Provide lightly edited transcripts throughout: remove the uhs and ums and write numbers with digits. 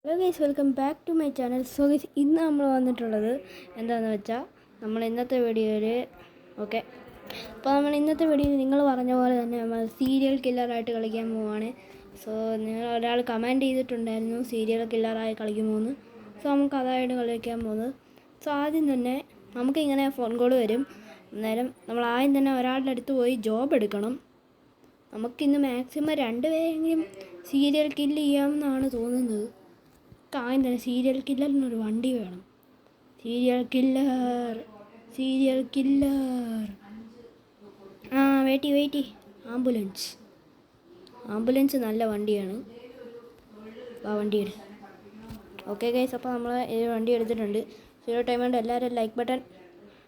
Hello guys, welcome back to my channel. So guys, ഇന്ന് നമ്മൾ വന്നിട്ടുള്ളത് എന്താണെന്ന് വെച്ചാൽ നമ്മൾ ഇന്നത്തെ വീഡിയോയിൽ അപ്പോൾ നമ്മൾ ഇന്നത്തെ വീഡിയോയിൽ നിങ്ങൾ പറഞ്ഞ പോലെ തന്നെ നമ്മൾ സീരിയൽ കില്ലറായിട്ട് കളിക്കാൻ പോവുകയാണ്. സോ നിങ്ങൾ ഒരാൾ കമൻറ്റ് ചെയ്തിട്ടുണ്ടായിരുന്നു സീരിയൽ കില്ലറായി കളിക്കുമോയെന്ന്. സോ നമുക്ക് അതായിട്ട് കളിക്കാൻ പോകുന്നത്. സോ ആദ്യം തന്നെ നമുക്കിങ്ങനെ ഫോൺ കോൾ വരും. അന്നേരം നമ്മൾ ആദ്യം തന്നെ ഒരാളുടെ അടുത്ത് പോയി ജോബ് എടുക്കണം. നമുക്കിന്ന് മാക്സിമം 2 പേരെങ്കിലും സീരിയൽ കില്ല് ചെയ്യാമെന്നാണ് തോന്നുന്നത്. ആദ്യം തന്നെ സീരിയൽ കില്ലറിനൊരു വണ്ടി വേണം. സീരിയൽ കില്ലർ വെയിറ്റ് ആംബുലൻസ് നല്ല വണ്ടിയാണ്. വണ്ടി എടു. ഓക്കെ ഗൈസ്, അപ്പോൾ നമ്മൾ ഈ വണ്ടി എടുത്തിട്ടുണ്ട്. സീറോ ടൈം കൊണ്ട് എല്ലാവരും ലൈക്ക് ബട്ടൺ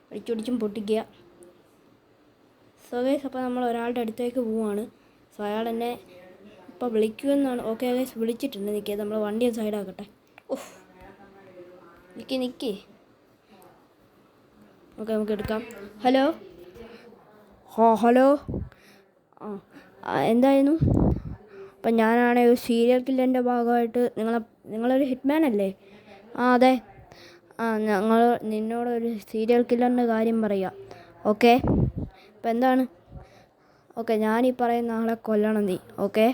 അടിച്ചുടിച്ചും പൊട്ടിക്കുക. സോ ഗൈസ്, അപ്പോൾ നമ്മൾ ഒരാളുടെ അടുത്തേക്ക് പോവുകയാണ്. സോ അയാൾ എന്നെ ഇപ്പോൾ വിളിക്കുമെന്നാണ്. ഓക്കെ ഗൈസ്, വിളിച്ചിട്ടുണ്ട്. നിൽക്കുക, നമ്മൾ വണ്ടി സൈഡാക്കട്ടെ. ഓഹ്, നിൽക്കി. ഓക്കെ, നമുക്ക് എടുക്കാം. ഹലോ. എന്തായിരുന്നു? അപ്പം ഞാനാണെങ്കിൽ ഒരു സീരിയൽ കില്ലറിൻ്റെ ഭാഗമായിട്ട് നിങ്ങളൊരു ഹിറ്റ്മാൻ അല്ലേ? അതെ. ഞങ്ങൾ നിന്നോടൊരു സീരിയൽ കില്ലറിൻ്റെ കാര്യം പറയുക. ഓക്കെ, അപ്പം എന്താണ്? ഓക്കെ, ഞാനീ പറയുന്ന ആളെ കൊല്ലണം നീ. ഓക്കെ,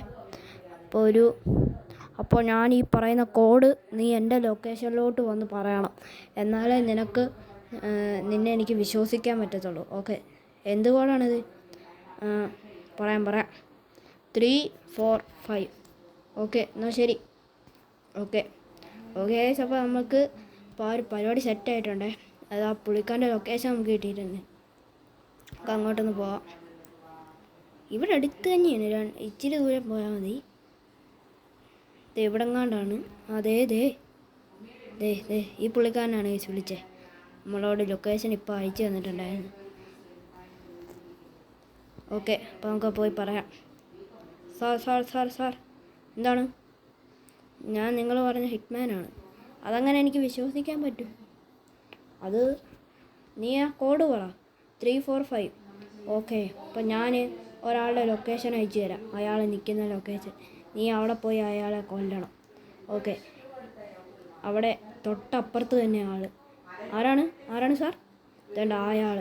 അപ്പോൾ ഞാൻ ഈ പറയുന്ന കോഡ് നീ എൻ്റെ ലൊക്കേഷനിലോട്ട് വന്ന് പറയണം. എന്നാലേ നിന്നെ എനിക്ക് വിശ്വസിക്കാൻ പറ്റത്തുള്ളൂ. ഓക്കെ, എന്ത് കോഡാണിത്? പറയാം 3, 4, 5. ഓക്കെ, എന്നാൽ ശരി. ഓക്കെ, അപ്പോൾ നമുക്ക് ഇപ്പോൾ ഒരു പരിപാടി സെറ്റായിട്ടുണ്ടേ. അത് ആ പുള്ളിക്കാരൻ്റെ ലൊക്കേഷൻ നമുക്ക് കിട്ടിയിട്ടുണ്ട്. നമുക്ക് അങ്ങോട്ടൊന്ന് പോവാം. ഇവിടെ അടുത്ത് തന്നെയാണ്, ഇച്ചിരി ദൂരം പോയാൽ മതി. എവിടെങ്ങാണ്ടാണ്? ദേ ഈ പുള്ളിക്കാരനാണ് വിളിച്ചത്. നമ്മളോട് ലൊക്കേഷൻ ഇപ്പോൾ അയച്ചു തന്നിട്ടുണ്ടായിരുന്നു. ഓക്കെ, അപ്പോൾ നമുക്ക് പോയി പറയാം. സാർ എന്താണ്? ഞാൻ നിങ്ങൾ പറഞ്ഞ ഹിറ്റ്മാനാണ്. അതങ്ങനെ എനിക്ക് വിശ്വസിക്കാൻ പറ്റും? അത് നീ ആ കോഡ് പറ, 3, 4, 5. ഓക്കെ, അപ്പം ഞാൻ ഒരാളുടെ ലൊക്കേഷൻ അയച്ചു തരാം. അയാൾ നിൽക്കുന്ന ലൊക്കേഷൻ. നീ അവിടെ പോയി അയാളെ കൊല്ലണം. ഓക്കെ, അവിടെ തൊട്ടപ്പുറത്ത് തന്നെ ആൾ. ആരാണ് സാർ? ഇതേണ്ട അയാൾ.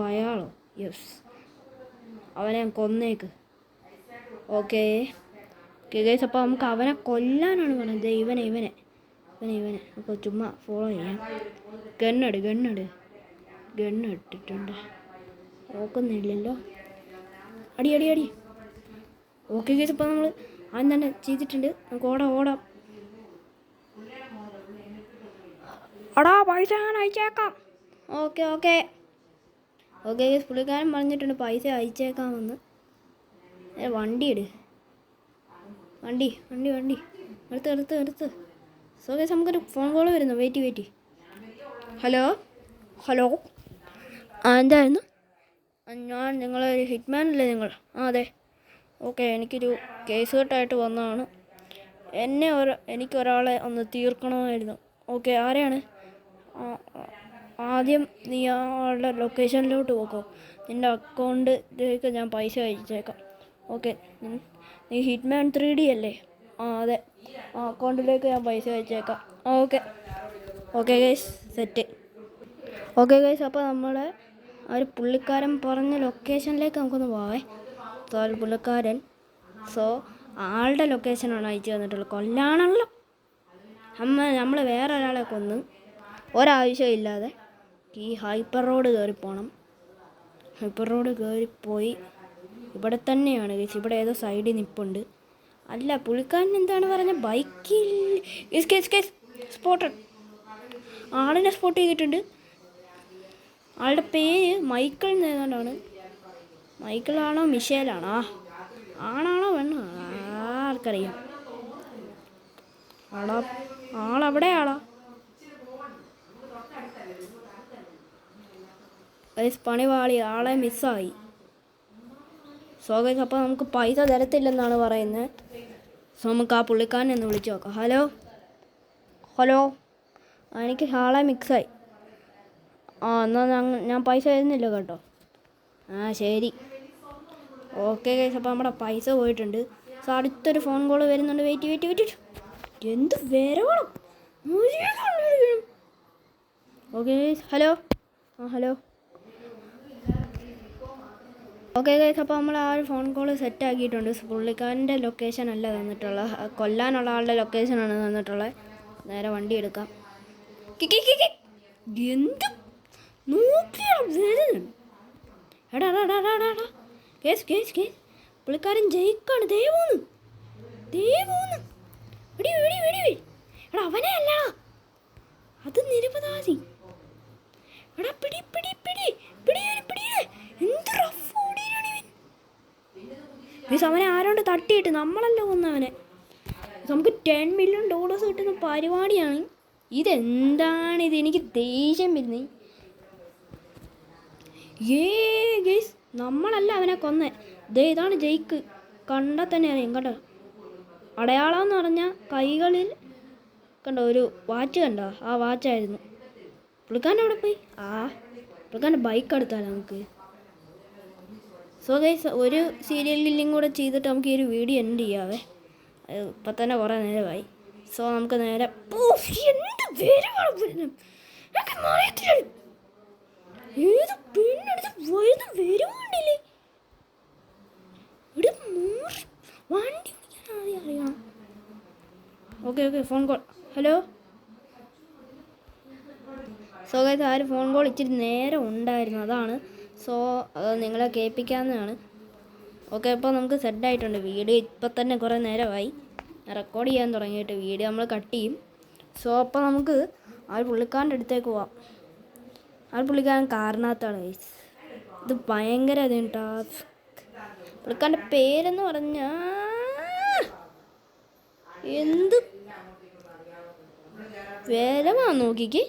അയാളോ? യെസ്, അവനെ കൊന്നേക്ക്. ഓക്കെ ഗൈസ്, അപ്പോൾ നമുക്ക് അവനെ കൊല്ലാനാണ് പറഞ്ഞത്. ഇവനെ നമുക്ക് ചുമ്മാ ഫോളോ ചെയ്യാം. ഗണ്ണിട്ടിട്ടുണ്ട്. നോക്കുന്നില്ലല്ലോ. അടി. ഓക്കെ ഗൈസ്, ഇപ്പോൾ നമ്മൾ ആദ്യം തന്നെ ചെയ്തിട്ടുണ്ട്. നമുക്ക് ഓടാം. പൈസ ഞാൻ അയച്ചേക്കാം. ഓക്കെ ഗൈസ്, പുള്ളിക്കാരൻ പറഞ്ഞിട്ടുണ്ട് പൈസ അയച്ചേക്കാമെന്ന്. വണ്ടി എടുത്ത്. സോ ഗൈസ്, നമുക്കൊരു ഫോൺ കോൾ വരുന്നു. വെയിറ്റ്. ഹലോ. എന്തായിരുന്നു? ഞാൻ നിങ്ങളൊരു ഹിറ്റ്മാൻ അല്ലേ നിങ്ങൾ? അതെ. ഓക്കെ, എനിക്കൊരു കേസ് കെട്ടായിട്ട് വന്നതാണ്. എനിക്കൊരാളെ ഒന്ന് തീർക്കണമായിരുന്നു. ഓക്കെ, ആരെയാണ്? ആദ്യം നീ ആളുടെ ലൊക്കേഷനിലോട്ട് പോക്കോ. നിൻ്റെ അക്കൗണ്ടിലേക്ക് ഞാൻ പൈസ അയച്ചേക്കാം. ഓക്കെ, നീ ഹിറ്റ്മാൻ 3D അല്ലേ? അതെ. അക്കൗണ്ടിലേക്ക് ഞാൻ പൈസ അയച്ചേക്കാം. Okay guys, set. Okay guys, അപ്പോൾ നമ്മളെ ഒരു പുള്ളിക്കാരൻ പറഞ്ഞ ലൊക്കേഷനിലേക്ക് നമുക്കൊന്ന് പോവേ. സോ പുള്ളിക്കാരൻ ആളുടെ ലൊക്കേഷനാണ് അയച്ചു തന്നിട്ടുള്ളത്. കൊല്ലാണല്ലോ. നമ്മൾ വേറെ ഒരാളെ കൊന്ന് ഒരാവശ്യമില്ലാതെ ഈ ഹൈപ്പർ റോഡ് കയറിപ്പോണം. ഹൈപ്പർ റോഡ് കയറിപ്പോയി ഇവിടെ തന്നെയാണ് ഗൈസ്. ഇവിടെ ഏതോ സൈഡിൽ നിൽപ്പുണ്ട്. അല്ല, പുള്ളിക്കാരൻ എന്താണ് പറഞ്ഞത്? ബൈക്കിൽ സ്പോട്ടഡ്. ആളിനെ സ്പോട്ട് ചെയ്തിട്ടുണ്ട്. ആളുടെ പേര് മൈക്കിൾ എന്നേതാണ്ടാണ്. മൈക്കിളാണോ മിഷേലാണോ? ആണാണോ പെണ്ണോ? ആർക്കറിയാം. ആളെവിടെയാളാ? പണിവാളി, ആളെ മിസ്സായി. സോ ഗൈസ്, അപ്പോൾ നമുക്ക് പൈസ തരത്തില്ലെന്നാണ് പറയുന്നത്. സോ നമുക്ക് ആ പുള്ളിക്കാരനെ ഒന്ന് വിളിച്ച് നോക്കാം. ഹലോ. എനിക്ക് ആളെ മിക്സായി. എന്നാൽ ഞാൻ പൈസ തരുന്നില്ല കേട്ടോ. ശരി. ഓക്കെ ഗൈസ്, അപ്പോൾ നമ്മുടെ പൈസ പോയിട്ടുണ്ട്. സോ അടുത്തൊരു ഫോൺ കോൾ വരുന്നുണ്ട്. വെയിറ്റ്. എന്ത് വരവണം. Okay hello. Hello. Okay guys, അപ്പോൾ നമ്മൾ ആ ഒരു ഫോൺ കോൾ സെറ്റ് ആക്കിയിട്ടുണ്ട്. പുള്ളിക്കാരൻ്റെ ലൊക്കേഷൻ അല്ല തന്നിട്ടുള്ളത്, കൊല്ലാനുള്ള ആളുടെ ലൊക്കേഷനാണ് തന്നിട്ടുള്ളത്. നേരെ വണ്ടി എടുക്കാം. എന്ത് നോക്കിയാണ്. എടാ കേസ് കേസ് കേസ് പുള്ളിക്കാരൻ ജയിക്കാണ്. ദേവൂന്ന് വെടി വെടി വെടി വെടി. എടാ അവനെ അല്ല, അത് നിരപരാധി. എടാ പിടി പിടി പിടി പിടി പിടി. എന്ത് റഫ് ഓടിയാണ് ഇവൻ. അവനെ ആരോണ്ട് തട്ടിയിട്ട് നമ്മളല്ല കൊന്നവനെ. നമുക്ക് $10 million കിട്ടുന്ന പരിപാടിയാണ്. ഇതെന്താണിത്? എനിക്ക് ദേഷ്യം വരുന്നേ. ഗേസ്, നമ്മളല്ല അവനെ കൊന്നേ. ഇതാണ് ജയിക്ക്. കണ്ടാൽ തന്നെ അറിയാം. കണ്ടോ അടയാളം എന്ന് പറഞ്ഞാൽ കൈകളിൽ കണ്ടോ ഒരു വാച്ച് കണ്ടോ? ആ വാച്ചായിരുന്നു. പുള്ളിക്കാരൻ അവിടെ പോയി. പുള്ളിക്കാരൻ്റെ ബൈക്ക് എടുത്താലോ നമുക്ക്. സോ ഗൈസ്, ഒരു സീരിയലിലും കൂടെ ചെയ്തിട്ട് നമുക്ക് ഈ ഒരു വീഡിയോ എൻഡ് ചെയ്യാവേ. ഇപ്പം തന്നെ കുറേ നേരമായി. സോ നമുക്ക് നേരെ ഏത് പിന്നെടുത്ത് വരുന്ന വരുവാണ്ടില്ലേ. വണ്ടി ആദ്യം അറിയാം. Okay phone call. Hello. So guys, ആ ഒരു ഫോൺ കോൾ ഇച്ചിരി നേരം ഉണ്ടായിരുന്നു, അതാണ്. സോ അത് നിങ്ങളെ കേൾപ്പിക്കാവുന്നതാണ്. ഓക്കെ, അപ്പോൾ നമുക്ക് സെറ്റായിട്ടുണ്ട്. വീഡിയോ ഇപ്പം തന്നെ കുറേ നേരമായി റെക്കോർഡ് ചെയ്യാൻ തുടങ്ങിയിട്ട്. വീഡിയോ നമ്മൾ കട്ട് ചെയ്യും. സോ അപ്പോൾ നമുക്ക് ആ ഒരു പുള്ളിക്കാരൻ്റെ അടുത്തേക്ക് പോവാം. ആ പുള്ളിക്കാരൻ കാറിനകത്താണ് ഗൈസ്. ഇത് ഭയങ്കര ടാസ്ക്. പുള്ളിക്കാരൻ്റെ പേരെന്ന് പറഞ്ഞാൽ എന്ത് വേലമാ നോക്കിക്ക്.